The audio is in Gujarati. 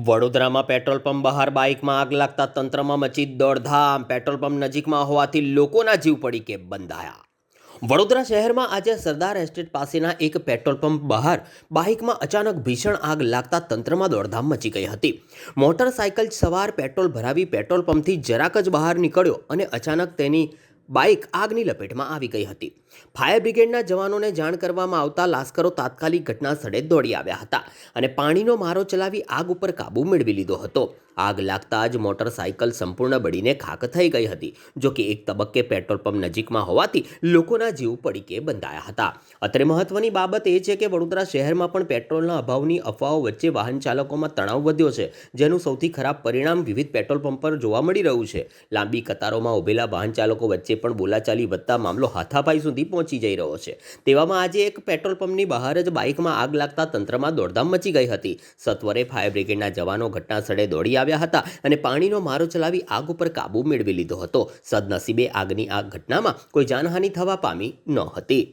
વડોદરામાં પેટ્રોલ પંપ બહાર બાઇકમાં આગ લાગતા તંત્રમાં મચી દોડધામ. પેટ્રોલ પંપ નજીકમાં હોવાથી લોકોના જીવ પડીકે બંધાયા. વડોદરા શહેરમાં આજે સરદાર એસ્ટેટ પાસેના એક પેટ્રોલ પંપ બહાર બાઇકમાં અચાનક ભીષણ આગ લાગતા તંત્રમાં દોડધામ મચી ગઈ હતી. મોટરસાઇકલ સવાર પેટ્રોલ ભરાવી પેટ્રોલ પંપથી જરાક જ બહાર નીકળ્યો અને અચાનક તેની બાઇક આગની લપેટમાં આવી ગઈ હતી. ફાયર બ્રિગેડના જવાનોને જાણ કરવામાં આવતા લાશ્કરો તાત્કાલિક ઘટના સ્થળે દોડી આવ્યા હતા અને પાણીનો મારો ચલાવી આગ ઉપર કાબૂ મેળવી લીધો હતો. આગ લાગતા જ મોટરસાઇકલ સંપૂર્ણ બળીને ખાખ થઈ ગઈ હતી. જો કે એક તબક્કે પેટ્રોલ પંપ નજીકમાં હોવાથી લોકોના જીવ પડીકે બંધાયા હતા. અત્રે મહત્વની બાબત એ છે કે વડોદરા શહેરમાં પણ પેટ્રોલના અભાવની અફવાઓ વચ્ચે વાહન ચાલકોમાં તણાવ વધ્યો છે, જેનું સૌથી ખરાબ પરિણામ વિવિધ પેટ્રોલ પંપ પર જોવા મળી રહ્યું છે. લાંબી કતારોમાં ઉભેલા વાહન ચાલકો વચ્ચે પણ બોલાચાલી વધતા મામલો હાથાપાઈ સુધી પહોંચી જઈ રહ્યો છે. તેવામાં આજે એક પેટ્રોલ પંપની બહાર જ બાઇકમાં આગ લાગતા તંત્રમાં દોડધામ મચી ગઈ હતી. સત્વરે ફાયર બ્રિગેડના જવાનો ઘટના સ્થળે દોડી આવ્યા હતા અને પાણીનો મારો ચલાવી આગ ઉપર કાબૂ મેળવી લીધો હતો. સદનસીબે આગની આ ઘટનામાં કોઈ જાનહાનિ થવા પામી ન હતી.